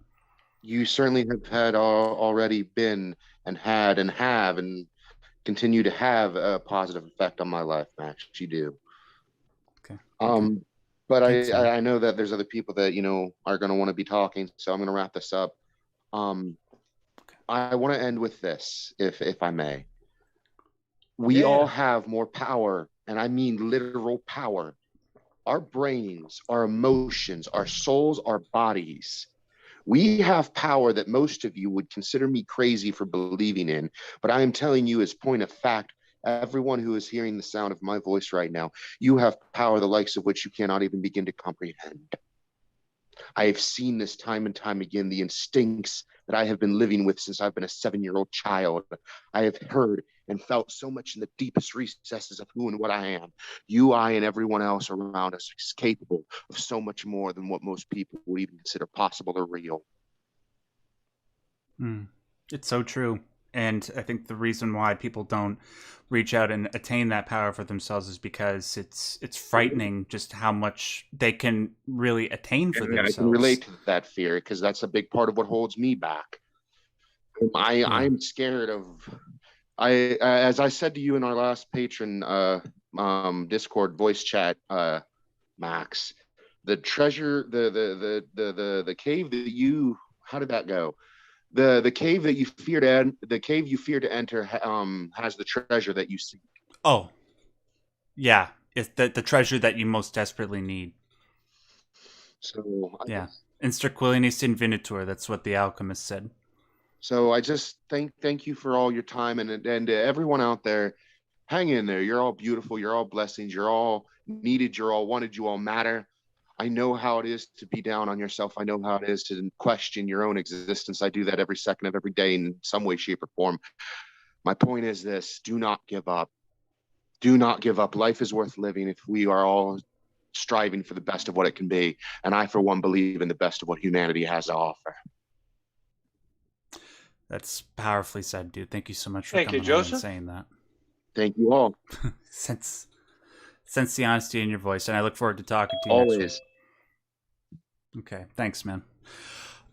You certainly have had already been and had and have and continue to have a positive effect on my life, Max. You do. Okay. But Thanks, I know that there's other people that are going to want to be talking, so I'm going to wrap this up. I want to end with this, if I may. We all have more power, and I mean literal power. Our brains, our emotions, our souls, our bodies. We have power that most of you would consider me crazy for believing in, but I am telling you as point of fact, everyone who is hearing the sound of my voice right now, you have power the likes of which you cannot even begin to comprehend. I have seen this time and time again, the instincts that I have been living with since I've been a 7-year-old child. I have heard and felt so much in the deepest recesses of who and what I am. You, I, and everyone else around us is capable of so much more than what most people would even consider possible or real. It's so true. And I think the reason why people don't reach out and attain that power for themselves is because it's frightening just how much they can really attain for themselves. I can relate to that fear because that's a big part of what holds me back. I'm scared of. As I said to you in our last patron Discord voice chat, Max, the treasure, the cave that you. How did that go? The cave that you fear to enter has the treasure that you seek. Oh, yeah, it's the treasure that you most desperately need. So yeah, Instruquilinis invenitur. That's what the alchemist said. So I just thank you for all your time, and everyone out there, hang in there. You're all beautiful. You're all blessings. You're all needed. You're all wanted. You all matter. I know how it is to be down on yourself. I know how it is to question your own existence. I do that every second of every day in some way, shape, or form. My point is this: do not give up. Do not give up. Life is worth living if we are all striving for the best of what it can be. And I, for one, believe in the best of what humanity has to offer. That's powerfully said, dude. Thank you so much for coming on and saying that. Thank you all. Sense the honesty in your voice, and I look forward to talking to you always. Next week. Okay, thanks, man.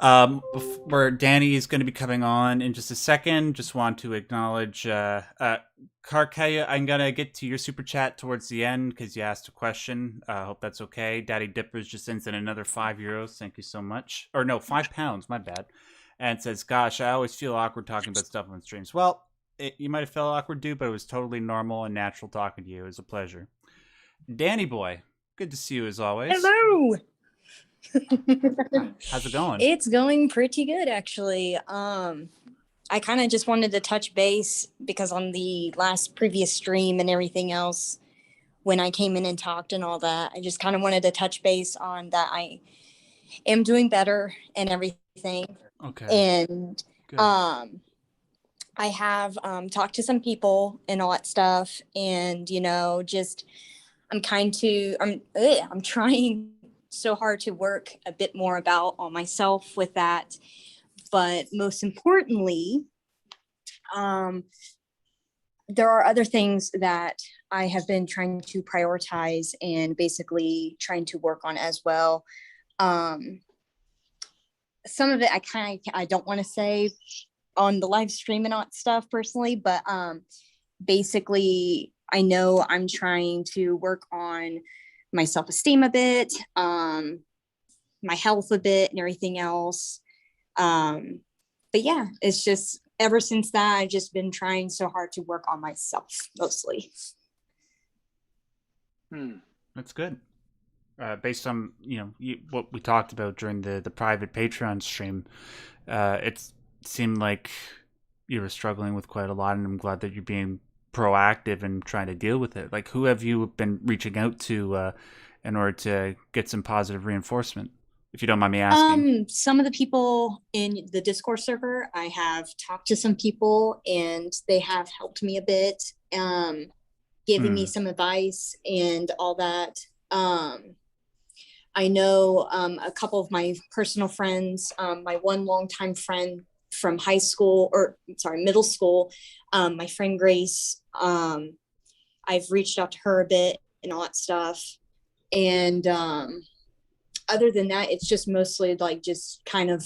Where Danny is going to be coming on in just a second, just want to acknowledge Karkaya. I'm going to get to your super chat towards the end because you asked a question. I hope that's okay. Daddy Dippers just sends in another €5. Thank you so much. Or no, £5. My bad. And says, gosh, I always feel awkward talking about stuff on streams. Well, you might have felt awkward, dude, but it was totally normal and natural talking to you. It was a pleasure. Danny boy, good to see you as always. Hello. How's it going? It's going pretty good, actually. I kind of just wanted to touch base because on the previous stream and everything else, when I came in and talked and all that, I just kind of wanted to touch base on that I am doing better and everything. Okay. And Good. I have talked to some people and all that stuff, and just I'm trying so hard to work a bit more about on myself with that. But most importantly, there are other things that I have been trying to prioritize and basically trying to work on as well. Some of it I don't want to say on the live stream and all that stuff personally, but basically I know I'm trying to work on my self-esteem a bit, my health a bit and everything else. But yeah, it's just ever since that, I've just been trying so hard to work on myself mostly. That's good. Based on what we talked about during the private Patreon stream, it seemed like you were struggling with quite a lot, and I'm glad that you're being proactive and trying to deal with it. Like, who have you been reaching out to in order to get some positive reinforcement, if you don't mind me asking? Some of the people in the Discord server, I have talked to some people and they have helped me a bit, giving me some advice and all that. I know a couple of my personal friends, my one longtime friend from middle school, my friend Grace, I've reached out to her a bit and all that stuff. And other than that, it's just mostly like just kind of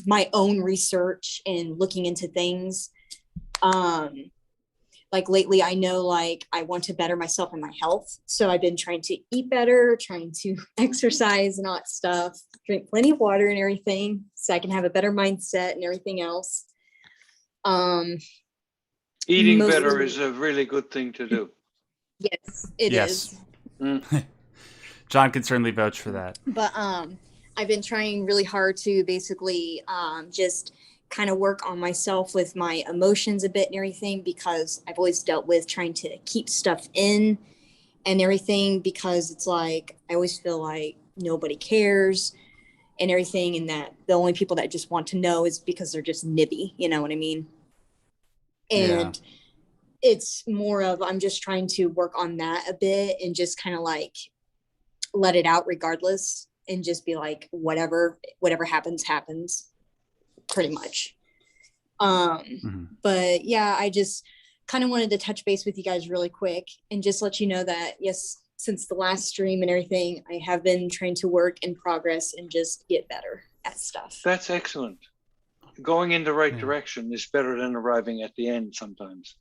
my own research and looking into things. Like lately, I know like I want to better myself and my health. So I've been trying to eat better, trying to exercise and all that stuff, drink plenty of water and everything so I can have a better mindset and everything else. Eating better is a really good thing to do. Yes, it is. John can certainly vouch for that. But I've been trying really hard to basically just kind of work on myself with my emotions a bit and everything, because I've always dealt with trying to keep stuff in and everything, because it's like I always feel like nobody cares and everything, and that the only people that just want to know is because they're just nibby, you know what I mean? And it's more of I'm just trying to work on that a bit and just kind of like let it out regardless, and just be like whatever happens pretty much. But yeah, I just kind of wanted to touch base with you guys really quick and just let you know that yes, since the last stream and everything, I have been trying to work in progress and just get better at stuff. That's excellent. Going in the right direction is better than arriving at the end sometimes.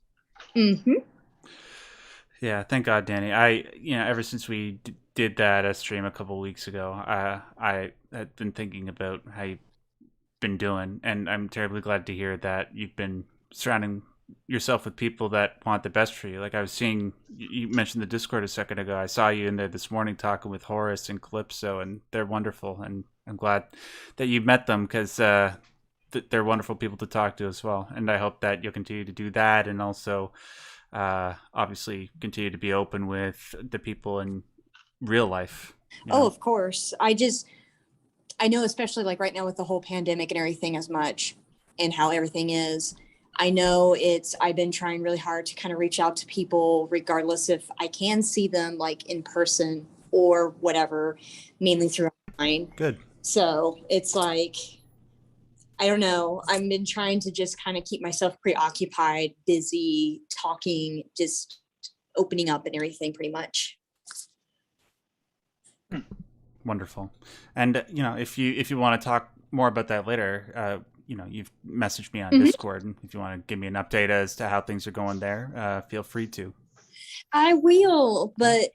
Yeah, thank God, Danny. Ever since we did that stream a couple weeks ago, I had been thinking about how you've been doing, and I'm terribly glad to hear that you've been surrounding yourself with people that want the best for you. Like I was seeing, you mentioned the Discord a second ago. I saw you in there this morning talking with Horace and Calypso, and they're wonderful, and I'm glad that you met them because they're wonderful people to talk to as well. And I hope that you'll continue to do that, and also obviously continue to be open with the people in real life. Oh, of course. I know, especially like right now with the whole pandemic and everything as much and how everything is, I know I've been trying really hard to kind of reach out to people regardless if I can see them like in person or whatever, mainly through online. Good. So it's like, I don't know. I've been trying to just kind of keep myself preoccupied, busy, talking, just opening up and everything pretty much. Wonderful. And if you want to talk more about that later, you've messaged me on Mhm. Discord, and if you want to give me an update as to how things are going there, feel free to. I will, but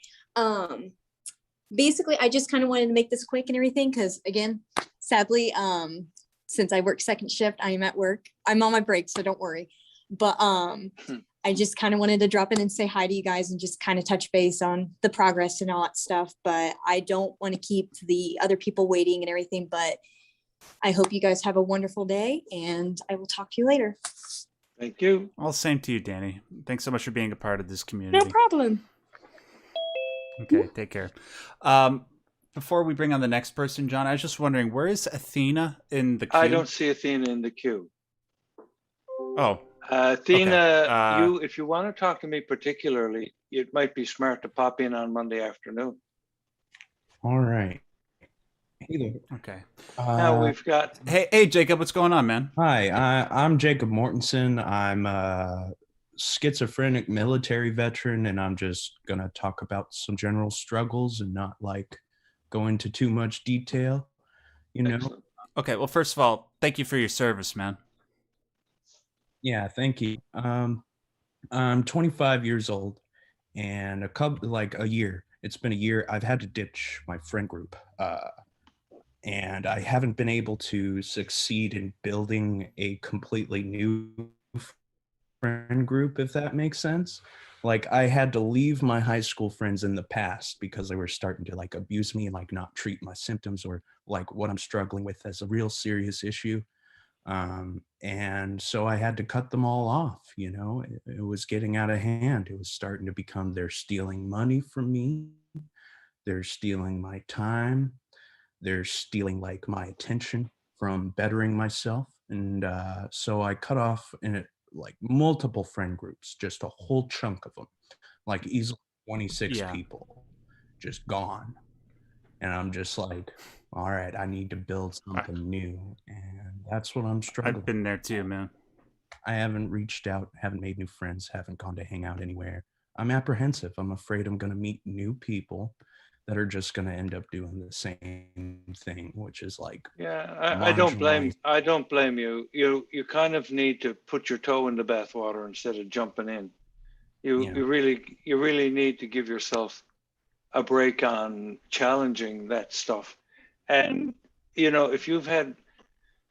basically I just kind of wanted to make this quick and everything because again, sadly, since I work second shift, I am at work. I'm on my break, so don't worry. But I just kind of wanted to drop in and say hi to you guys and just kind of touch base on the progress and all that stuff. But I don't want to keep the other people waiting and everything. But I hope you guys have a wonderful day, and I will talk to you later. Thank you. Well, same to you, Danny. Thanks so much for being a part of this community. No problem. Okay, take care. Before we bring on the next person, John, I was just wondering, where is Athena in the queue? I don't see Athena in the queue. Oh, Athena, okay. if you want to talk to me particularly, it might be smart to pop in on Monday afternoon. All right. Hey there. Okay. Now we've got. Hey, Jacob, what's going on, man? Hi, I'm Jacob Mortensen. I'm a schizophrenic military veteran, and I'm just gonna talk about some general struggles and not like go into too much detail. Excellent. Okay. Well, first of all, thank you for your service, man. Yeah, thank you. I'm 25 years old, and a year. It's been a year. I've had to ditch my friend group. And I haven't been able to succeed in building a completely new friend group, if that makes sense. Like, I had to leave my high school friends in the past because they were starting to like abuse me and like not treat my symptoms or like what I'm struggling with as a real serious issue. And so I had to cut them all off. It was getting out of hand. It was starting to become they're stealing money from me. They're stealing my time. They're stealing like my attention from bettering myself. And so I cut off like multiple friend groups, just a whole chunk of them, like easily 26 people just gone. And I'm just like, all right, I need to build something new. And that's what I'm struggling with. I've been there too, man. I haven't reached out, haven't made new friends, haven't gone to hang out anywhere. I'm apprehensive. I'm afraid I'm going to meet new people that are just going to end up doing the same thing, which is like, I don't blame you. You kind of need to put your toe in the bathwater instead of jumping in. You really need to give yourself a break on challenging that stuff. And if you've had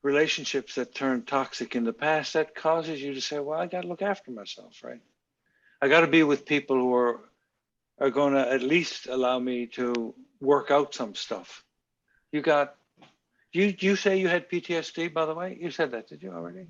relationships that turned toxic in the past, that causes you to say, well, I got to look after myself, right? I got to be with people who are going to at least allow me to work out some stuff. You say you had PTSD, by the way? You said that, did you already?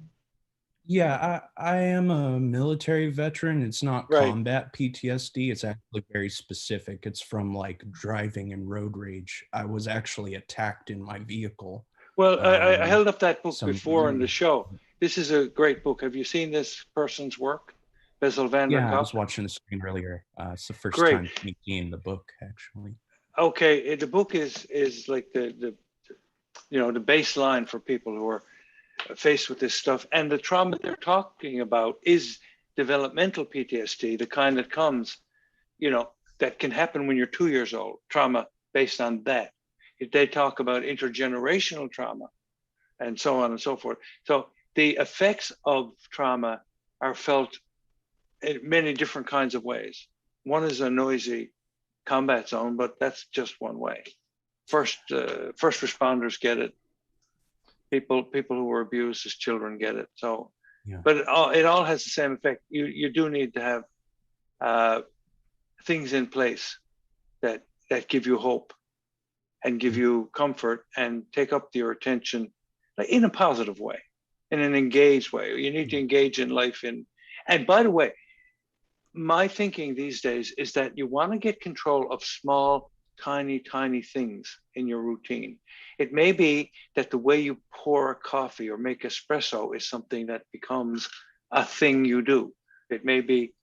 Yeah, I am a military veteran. It's not combat PTSD. It's actually very specific. It's from like driving and road rage. I was actually attacked in my vehicle. Well, I held up that book before in the show. This is a great book. Have you seen this person's work? Bessel van der Kolk? Yeah, I was watching the screen earlier. It's the first time seeing the book, actually. Okay, the book is like the baseline for people who are faced with this stuff. And the trauma they're talking about is developmental PTSD, the kind that comes, that can happen when you're 2 years old, trauma based on that. They talk about intergenerational trauma and so on and so forth. So the effects of trauma are felt in many different kinds of ways. One is a noisy combat zone, but that's just one way. First responders get it. People who were abused as children get it. So, but it all has the same effect. You do need to have things in place that give you hope and give you comfort and take up your attention, like in a positive way, in an engaged way. You need to engage in life and by the way, my thinking these days is that you want to get control of small, tiny things in your routine. It may be that the way you pour a coffee or make espresso is something that becomes a thing you do. It may be,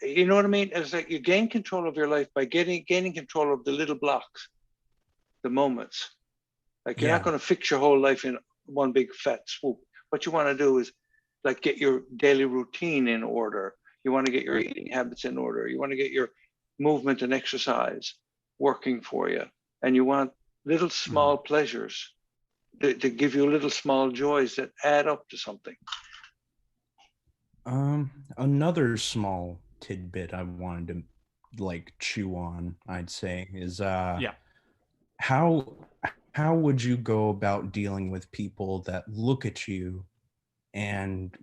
you know what I mean? It's like you gain control of your life by gaining control of the little blocks, the moments. Like you're not going to fix your whole life in one big fat swoop. What you want to do is like get your daily routine in order. You want to get your eating habits in order. You want to get your movement and exercise working for you. And you want little small pleasures to give you little small joys that add up to something. Another small tidbit I wanted to like chew on, I'd say, is Yeah. how would you go about dealing with people that look at you and,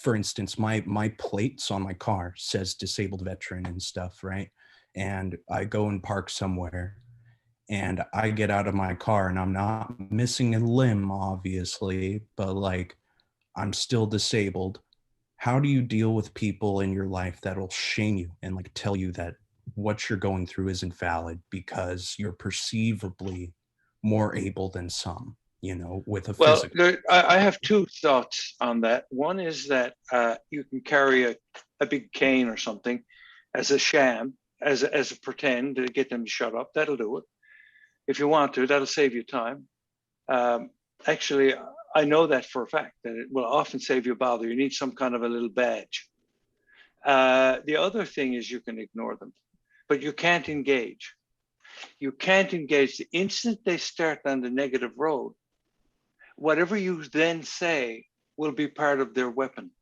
for instance, my plates on my car says disabled veteran and stuff, right? And I go and park somewhere and I get out of my car and I'm not missing a limb, obviously, but like I'm still disabled. How do you deal with people in your life that'll shame you and like tell you that what you're going through isn't valid because you're perceivably more able than some, you know, with a Well, physical. I have two thoughts on that. One is that you can carry a big cane or something as a sham, as a pretend to get them to shut up. That'll do it. If you want to, that'll save you time. Actually, I know that for a fact, that it will often save you bother. You need some kind of a little badge. The other thing is you can ignore them, but you can't engage. You can't engage. The instant they start on the negative road, whatever you then say will be part of their weapon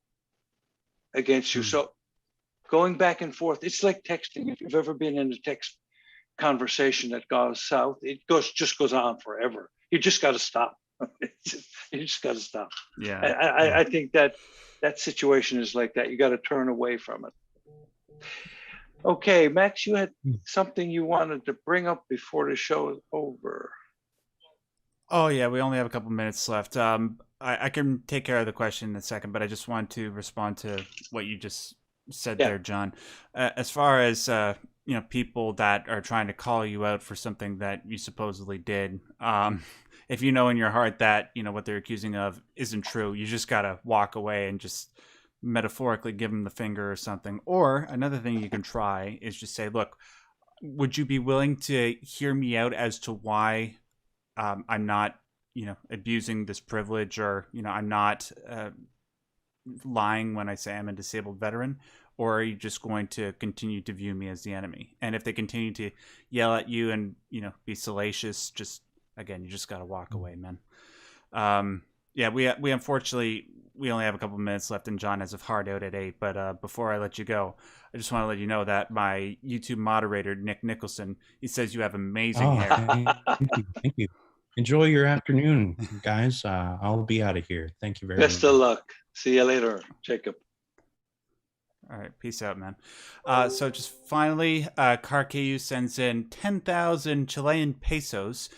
against you. So going back and forth, it's like texting. If you've ever been in a text conversation that goes south, it just goes on forever. You just got to stop. You just got to stop. Yeah. I think that situation is like that. You got to turn away from it. Okay, Max, you had something you wanted to bring up before the show is over. Oh yeah, we only have a couple minutes left. I can take care of the question in a second, but I just want to respond to what you just said there, John. As far as you know, people that are trying to call you out for something that you supposedly did, if you know in your heart that, you know, what they're accusing of isn't true, you just gotta walk away and just metaphorically give them the finger or something. Or another thing you can try is just say, look, would you be willing to hear me out as to why I'm not, you know, abusing this privilege, or, you know, I'm not lying when I say I'm a disabled veteran? Or are you just going to continue to view me as the enemy? And if they continue to yell at you and, you know, be salacious, just, again, you just got to walk away, man. Yeah, we unfortunately, we only have a couple minutes left, and John has a hard out at 8. But before I let you go, I just want to let you know that my YouTube moderator, Nick Nicholson, he says you have amazing hair. Thank you. Enjoy your afternoon, guys. I'll be out of here. Thank you very much. Best of luck. See you later, Jacob. All right, peace out, man. So just finally, Carcu sends in 10,000 Chilean pesos,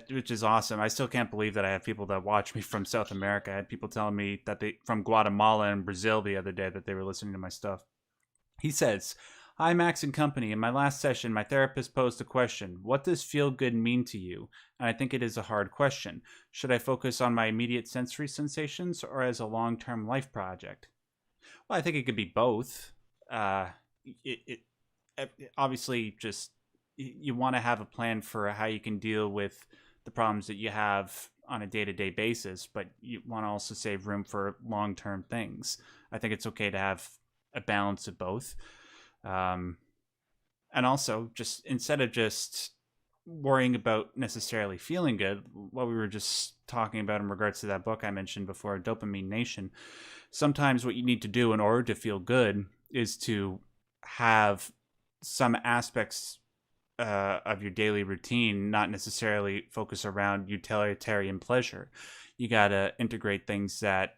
which is awesome. I still can't believe that I have people that watch me from South America. I had people telling me that they from Guatemala and Brazil the other day that they were listening to my stuff. He says, "Hi, Max and company. In my last session, my therapist posed a question. What does feel good mean to you? And I think it is a hard question. Should I focus on my immediate sensory sensations or as a long-term life project?" Well, I think it could be both. It obviously just, you want to have a plan for how you can deal with the problems that you have on a day-to-day basis, but you want to also save room for long-term things. I think it's okay to have a balance of both. And also, just instead of just worrying about necessarily feeling good, what we were just talking about in regards to that book I mentioned before, Dopamine Nation, sometimes what you need to do in order to feel good is to have some aspects of your daily routine not necessarily focus around utilitarian pleasure. You got to integrate things that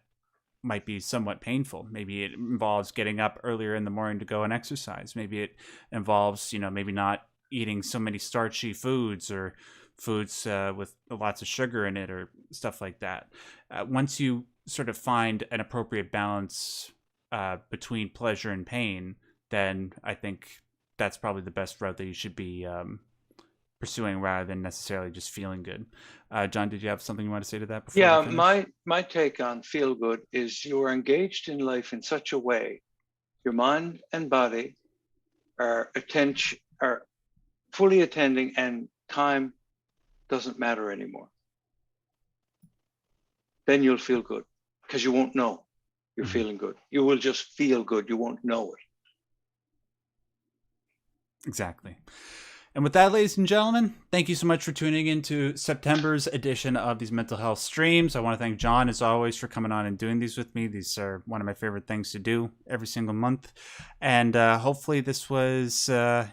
might be somewhat painful. Maybe it involves getting up earlier in the morning to go and exercise. Maybe it involves, you know, maybe not eating so many starchy foods, or foods with lots of sugar in it, or stuff like that. Once you sort of find an appropriate balance between pleasure and pain, then I think that's probably the best route that you should be pursuing, rather than necessarily just feeling good. John, did you have something you want to say to that before? Yeah, my take on feel good is you're engaged in life in such a way, your mind and body are fully attending, and time doesn't matter anymore. Then you'll feel good, because you won't know you're feeling good. You will just feel good. You won't know it. Exactly. And with that, ladies and gentlemen, thank you so much for tuning into September's edition of these mental health streams. I want to thank John, as always, for coming on and doing these with me. These are one of my favorite things to do every single month. And hopefully this was, a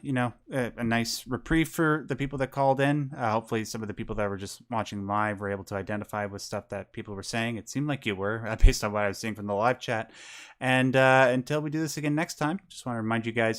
nice reprieve for the people that called in. Hopefully some of the people that were just watching live were able to identify with stuff that people were saying. It seemed like you were, based on what I was seeing from the live chat. And until we do this again next time, just want to remind you guys